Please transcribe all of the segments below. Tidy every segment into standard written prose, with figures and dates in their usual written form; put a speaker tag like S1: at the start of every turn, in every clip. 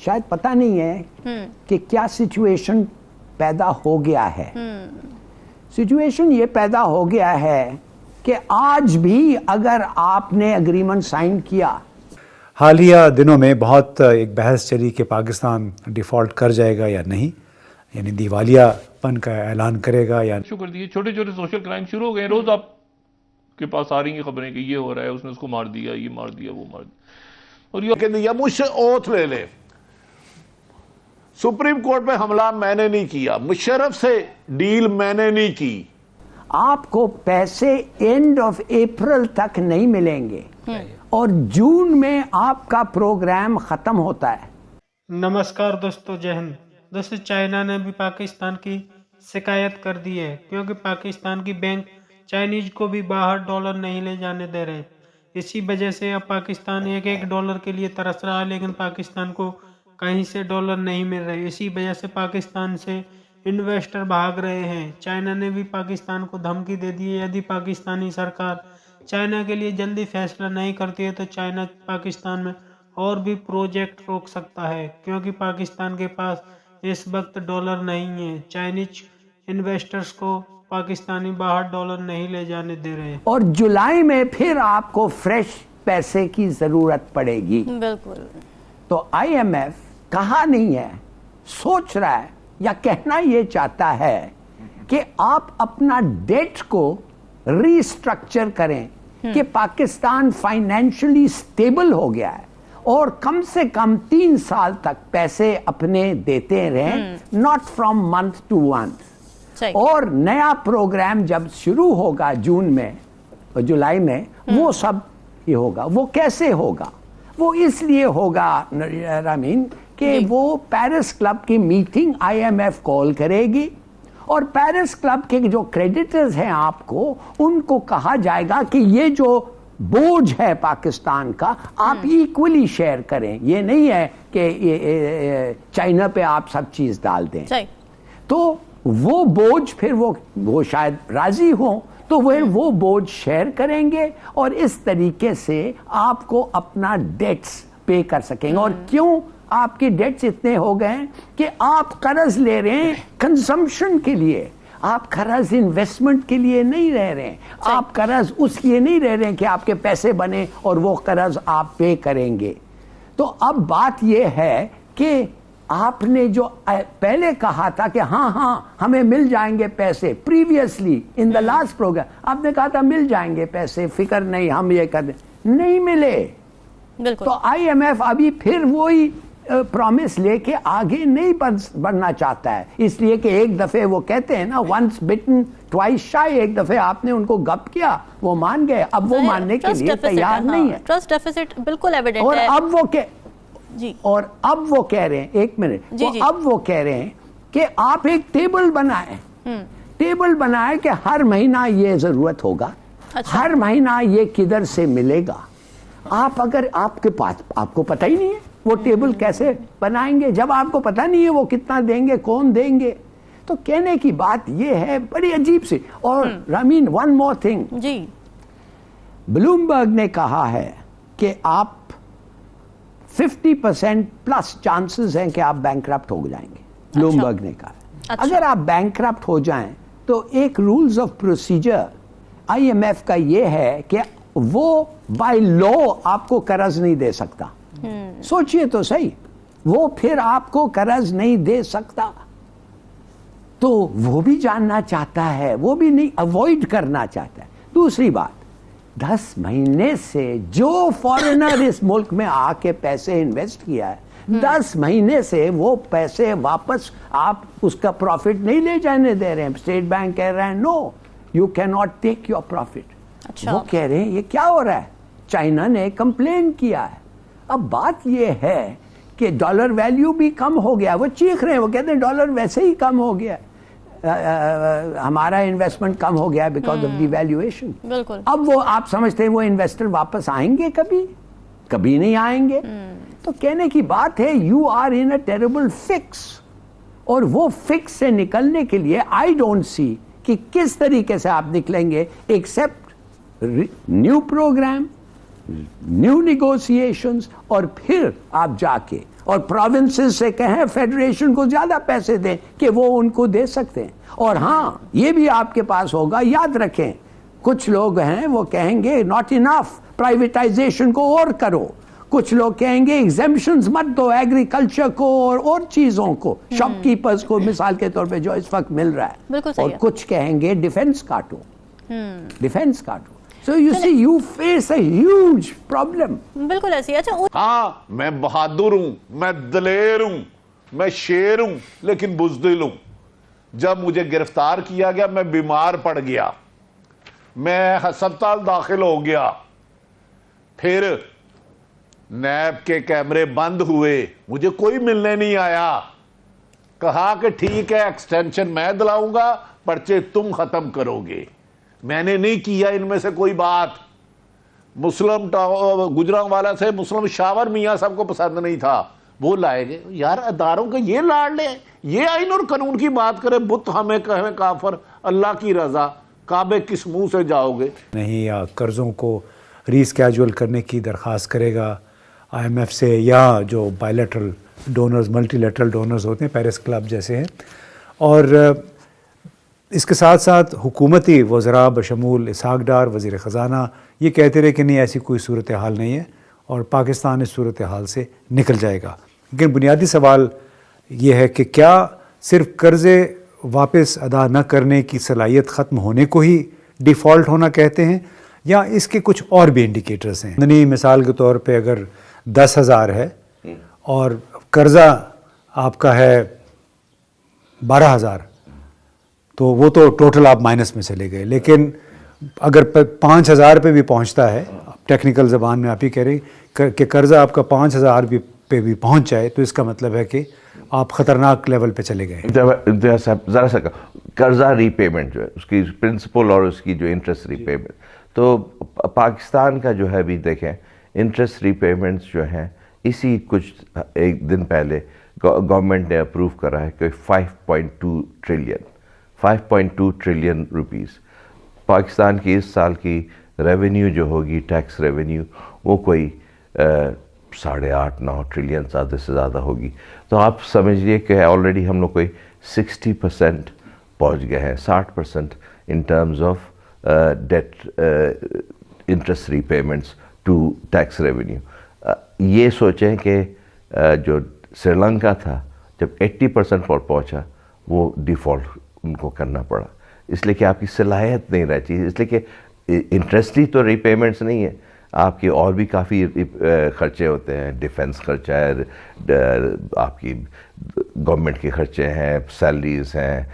S1: शायद पता नहीं है कि क्या सिचुएशन पैदा हो गया है। सिचुएशन ये पैदा हो गया है कि आज भी अगर आपने एग्रीमेंट साइन किया,
S2: हालिया दिनों में बहुत एक बहस चली कि पाकिस्तान डिफ़ॉल्ट कर जाएगा या नहीं, यानी दिवालियापन का ऐलान करेगा या
S3: शुरू कर दिए। छोटे छोटे सोशल क्राइम शुरू हो गए। रोज आपके पास आ रही हैं खबरें कि ये हो रहा है, उसने उसको मार दिया, ये मार दिया, वो मार दिया। और ये
S4: कहते या मुझसे ओथ ले ले, सुप्रीम कोर्ट पे हमला मैंने नहीं किया, मुशर्रफ से डील मैंने नहीं की।
S1: आपको पैसे एंड ऑफ अप्रैल तक नहीं मिलेंगे और जून में आपका प्रोग्राम खत्म होता है।
S5: नमस्कार दोस्तों, जय हिंद। दोस्तों, चाइना ने भी पाकिस्तान की शिकायत कर दी है क्योंकि पाकिस्तान की बैंक चाइनीज को भी बाहर डॉलर नहीं ले जाने दे रहे। इसी वजह से अब पाकिस्तान एक एक डॉलर के लिए तरस रहा है, लेकिन पाकिस्तान को कहीं से डॉलर नहीं मिल रहे। इसी वजह से पाकिस्तान से इन्वेस्टर भाग रहे हैं। चाइना ने भी पाकिस्तान को धमकी दे दी है, यदि पाकिस्तानी सरकार चाइना के लिए जल्दी फैसला नहीं करती है तो चाइना पाकिस्तान में और भी प्रोजेक्ट रोक सकता है, क्योंकि पाकिस्तान के पास इस वक्त डॉलर नहीं है। चाइनीज इन्वेस्टर्स को पाकिस्तानी बाहर डॉलर नहीं ले जाने दे रहे।
S1: और जुलाई में फिर आपको फ्रेश पैसे की जरूरत पड़ेगी।
S6: बिल्कुल।
S1: तो IMF कहा नहीं है, सोच रहा है या कहना ये चाहता है कि आप अपना डेट को रीस्ट्रक्चर करें कि पाकिस्तान फाइनेंशियली स्टेबल हो गया है और कम से कम 3 साल तक पैसे अपने देते रहें, not from month two month. और नया प्रोग्राम जब शुरू होगा जून में और जुलाई में, वो सब ये होगा। वो कैसे होगा? वो इसलिए होगा रामीन कि वो पेरिस क्लब की मीटिंग IMF कॉल करेगी और पेरिस क्लब के जो क्रेडिटर्स हैं आपको, उनको कहा जाएगा कि ये जो बोझ है पाकिस्तान का, आप इक्वली शेयर करें। ये नहीं है कि चाइना पे आप सब चीज डाल दें। तो वो बोझ फिर वो शायद राजी हो तो वो बोझ शेयर करेंगे और इस तरीके से आपको अपना डेट्स पे कर सकेंगे। और क्यों आपके डेट्स इतने हो गए कि आप कर्ज ले रहे हैं कंजम्पशन के लिए, आप कर्ज इन्वेस्टमेंट के लिए नहीं रह रहे हैं, आप कर्ज उसलिए नहीं रह रहे हैं कि आपके पैसे बने और वो कर्ज आप पे करेंगे। तो अब बात ये है कि आपने जो पहले कहा था कि हाँ हमें मिल जाएंगे पैसे, previously in the last programme आपने कहा था मिल जाएंगे पैसे, फिक्र नहीं, हम ये कर दें, नहीं मिले। तो IMF अभी फिर वही प्रॉमिस लेके आगे नहीं बढ़ना चाहता है, इसलिए कि एक दफे वो कहते हैं ना, वंस बिटन ट्वाइस शाई। एक दफे आपने उनको गप किया, वो मान गए, अब वो मानने के लिए तैयार नहीं है।
S6: ट्रस्ट डेफिसिट बिल्कुल एविडेंट है।
S1: और अब वो कह रहे हैं, एक मिनट, अब वो कह रहे हैं कि आप एक टेबल बनाएं, टेबल बनाएं कि हर महीना ये जरूरत होगा। अच्छा। हर महीना ये किधर से मिलेगा। आप अगर आपके पास, आपको पता ही नहीं है वो टेबल कैसे बनाएंगे, जब आपको पता नहीं है वो कितना देंगे, कौन देंगे। तो कहने की बात ये है बड़ी अजीब सी। और रामीन, वन मोर थिंग
S6: जी,
S1: ब्लूमबर्ग ने कहा है कि आप 50% प्लस चांसेस हैं कि आप बैंकरप्ट हो जाएंगे। ब्लूमबर्ग ने कहा। अच्छा। अगर आप बैंकरप्ट हो जाएं तो एक रूल्स ऑफ प्रोसीजर IMF का ये है कि वो बाय लॉ आपको कर्ज नहीं दे सकता। सोचिए तो सही, वो फिर आपको कर्ज नहीं दे सकता। तो वो भी जानना चाहता है, वो भी नहीं, अवॉइड करना चाहता है। दूसरी बात, 10 महीने से जो फॉरेनर इस मुल्क में आके पैसे इन्वेस्ट किया है, 10 महीने से वो पैसे वापस आप उसका प्रॉफिट नहीं ले जाने दे रहे हैं। स्टेट बैंक कह रहे हैं no, you can not take your profit.
S6: अच्छा।
S1: वो कह रहे हैं ये क्या हो रहा है। चाइना ने कंप्लेन किया है। अब बात ये है कि डॉलर वैल्यू भी कम हो गया। वो चीख रहे हैं, वो कहते हैं डॉलर वैसे ही कम हो गया, हमारा इन्वेस्टमेंट कम हो गया बिकॉज ऑफ डिवैल्यूएशन।
S6: बिल्कुल।
S1: अब वो आप समझते हैं वो इन्वेस्टर वापस आएंगे? कभी नहीं आएंगे। तो कहने की बात है you are in a terrible fix, और वो फिक्स से निकलने के लिए आई डोंट सी कि किस तरीके से आप निकलेंगे except new programme, new negotiations, और फिर आप जाके और प्रोविंसेस से कहें फेडरेशन को ज्यादा पैसे दें कि वो उनको दे सकते हैं। और हाँ, ये भी आपके पास होगा, याद रखें, कुछ लोग हैं वो कहेंगे नॉट इनफ, प्राइवेटाइजेशन को और करो। कुछ लोग कहेंगे एग्जेम्पशंस मत दो एग्रीकल्चर को और चीजों को, शॉपकीपर्स को मिसाल के तौर पे जो इस वक्त मिल रहा है। और कुछ कहेंगे डिफेंस काटो, डिफेंस काटो। So you see, you face a huge problem.
S6: बिल्कुल ऐसी। अच्छा,
S4: हाँ, मैं बहादुर हूं, मैं दलेर हूं, मैं शेर हूं, लेकिन बुजदिल हूं। जब मुझे गिरफ्तार किया गया, मैं बीमार पड़ गया, मैं अस्पताल दाखिल हो गया, फिर नैब के कैमरे बंद हुए, मुझे कोई मिलने नहीं आया। कहा कि ठीक है, एक्सटेंशन मैं दिलाऊंगा, पर्चे तुम खत्म करोगे। मैंने नहीं किया इनमें से कोई बात। मुस्लिम गुजरांवाला से मुस्लिम शावर मियाँ सबको पसंद नहीं था, वो लाए गए। यार, अदारों के ये लाड़ ले, ये आइन और कानून की बात करे, बुत हमें कहें काफर, अल्लाह की रजा, काबे किस मुंह से जाओगे?
S2: नहीं, या कर्ज़ों को रीस्केजुअल करने की दरख्वास्त करेगा IMF से, या जो बायलैटरल डोनर्स, मल्टीलैटरल डोनर्स होते हैं, पेरिस क्लब जैसे हैं। और इसके साथ साथ हुकूमती वज़रा बशमूल इसहाक डार, वज़ीर ख़ज़ाना, ये कहते रहे कि नहीं, ऐसी कोई सूरत हाल नहीं है और पाकिस्तान इस सूरत हाल से निकल जाएगा। लेकिन बुनियादी सवाल ये है कि क्या सिर्फ कर्ज़े वापस अदा न करने की सलाहियत ख़त्म होने को ही डिफ़ॉल्ट होना कहते हैं, या इसके कुछ और भी इंडिकेटर्स हैं? यानी मिसाल के तौर पे अगर 10,000 है और कर्ज़ा आपका है 12,000, तो वो तो टोटल आप माइनस में चले गए। लेकिन अगर 5,000 पे भी पहुंचता है, टेक्निकल ज़बान में आप ही कह रहे कि कर्ज़ा आपका 5,000 पे भी पहुंच जाए, तो इसका मतलब है कि आप ख़तरनाक लेवल पे चले गए।
S7: ज़रा सा कर्ज़ा रीपेमेंट जो है, उसकी प्रिंसिपल और उसकी जो इंटरेस्ट रीपेमेंट, तो पाकिस्तान का जो है अभी देखें, इंटरेस्ट रीपेमेंट्स जो हैं, इसी कुछ एक दिन पहले गवर्नमेंट ने अप्रूव करा है कि 5.2 ट्रिलियन रुपीस पाकिस्तान की इस साल की रेवेन्यू जो होगी, टैक्स रेवेन्यू, वो कोई 8.5-9 ट्रिलियन ज़्यादा से ज़्यादा होगी। तो आप समझिए कि ऑलरेडी हम लोग कोई 60% पहुँच गए हैं, 60% in terms of debt interest repayments to tax revenue. ये सोचें कि जो श्रीलंका था, जब 80% पर पहुँचा, वो डिफ़ॉल्ट उनको करना पड़ा, इसलिए कि आपकी सलाहियत नहीं रहती, इसलिए कि इंटरेस्ट ही तो रीपेमेंट्स नहीं है, आपके और भी काफ़ी खर्चे होते हैं, डिफेंस खर्चा है, आपकी गवर्नमेंट के खर्चे हैं, सैलरीज हैं,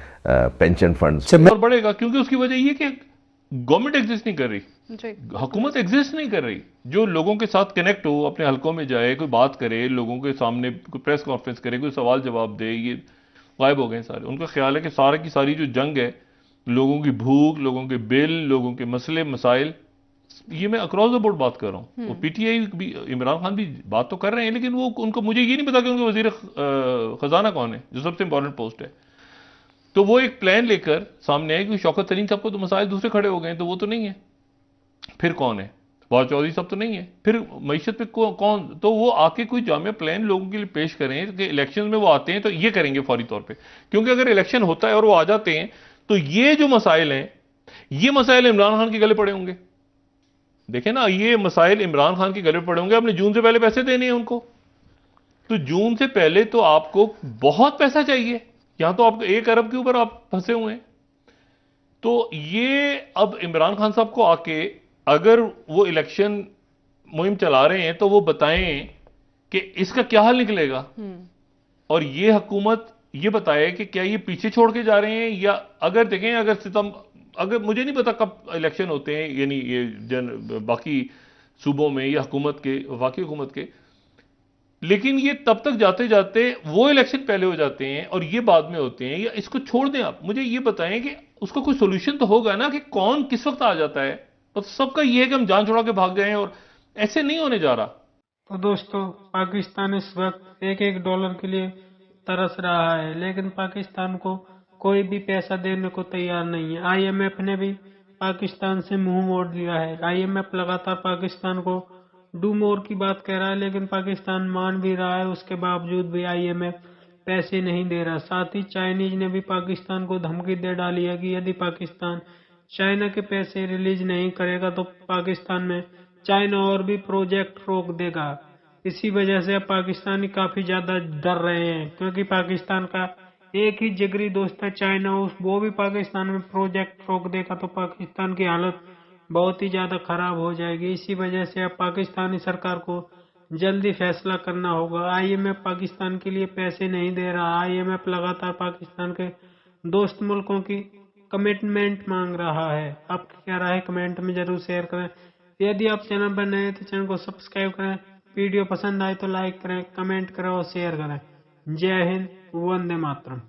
S7: पेंशन फंड्स।
S3: और बढ़ेगा, क्योंकि उसकी वजह ये कि गवर्नमेंट एग्जिस्ट नहीं कर रही, हुकूमत एग्जिस्ट नहीं कर रही। जो लोगों के साथ कनेक्ट हो, अपने हलकों में जाए, कोई बात करे, लोगों के सामने कोई प्रेस कॉन्फ्रेंस करे, कोई सवाल जवाब दे, ये गायब हो गए सारे। उनका ख्याल है कि सारे की सारी जो जंग है, लोगों की भूख, लोगों के बिल, लोगों के मसले मसाइल, ये मैं अक्रॉस द बोर्ड बात कर रहा हूँ। वो पीटीआई भी, इमरान खान भी बात तो कर रहे हैं, लेकिन वो उनको, मुझे ये नहीं पता कि उनके वजीर खजाना कौन है, जो सबसे इंपॉर्टेंट पोस्ट है। तो वो एक प्लान लेकर सामने आए कि शौकत तरीन साहब को तो मसाइल दूसरे खड़े हो गए, तो वो तो नहीं है, फिर कौन है? फवाद चौधरी साहब तो नहीं है, फिर मईशत पे कौन? तो वो आके कोई जामिया प्लान लोगों के लिए पेश करें कि इलेक्शन में वो आते हैं तो ये करेंगे फौरी तौर पे। क्योंकि अगर इलेक्शन होता है और वो आ जाते हैं, तो ये जो मसाइल हैं, ये मसाइल इमरान खान के गले पड़े होंगे। देखें ना, ये मसाइल इमरान खान के गले पड़े होंगे। आपने जून से पहले पैसे देने हैं उनको, तो जून से पहले तो आपको बहुत पैसा चाहिए। यहां तो आपको 1 अरब के ऊपर आप फंसे हुए हैं। तो ये अब इमरान खान साहब को आके, अगर वो इलेक्शन मुहिम चला रहे हैं, तो वो बताएं कि इसका क्या हल निकलेगा, और ये हुकूमत ये बताए कि क्या ये पीछे छोड़ के जा रहे हैं, या अगर देखें, अगर सितम, अगर मुझे नहीं पता कब इलेक्शन होते हैं, यानी ये बाकी सूबों में या हुकूमत के, वफाकी हुकूमत के, लेकिन ये तब तक जाते जाते वो इलेक्शन पहले हो जाते हैं और ये बाद में होते हैं, या इसको छोड़ दें। आप मुझे ये बताएं कि उसका कोई सोल्यूशन तो होगा ना, कि कौन किस वक्त आ जाता है। तो सबका ये है कि हम जान छुड़ा के भाग जाएं, और ऐसे नहीं होने जा रहा।
S5: तो दोस्तों, पाकिस्तान इस वक्त एक डॉलर के लिए तरस रहा है, लेकिन पाकिस्तान को कोई भी पैसा देने को तैयार नहीं है। IMF ने भी पाकिस्तान से मुंह मोड़ लिया है। IMF लगातार पाकिस्तान को डू मोर की बात कह रहा है, लेकिन पाकिस्तान मान भी रहा है, उसके बावजूद भी IMF पैसे नहीं दे रहा। साथ ही चाइनीज ने भी पाकिस्तान को धमकी दे डाली है कि यदि पाकिस्तान चाइना के पैसे रिलीज नहीं करेगा तो पाकिस्तान में चाइना और भी प्रोजेक्ट रोक देगा। इसी वजह से अब पाकिस्तानी काफी ज्यादा डर रहे हैं, क्योंकि पाकिस्तान का एक ही जिगरी दोस्त है चाइना, वो भी पाकिस्तान में प्रोजेक्ट रोक देगा तो पाकिस्तान की हालत बहुत ही ज्यादा खराब हो जाएगी। इसी वजह से अब पाकिस्तानी सरकार को जल्दी फैसला करना होगा। IMF पाकिस्तान के लिए पैसे नहीं दे रहा। IMF लगातार पाकिस्तान के दोस्त मुल्कों की कमिटमेंट मांग रहा है। आपकी क्या राय है कमेंट में जरूर शेयर करें। यदि आप चैनल पर नए हैं तो चैनल को सब्सक्राइब करें। वीडियो पसंद आए तो लाइक करें, कमेंट करें और शेयर करें। जय हिंद, वंदे मातरम।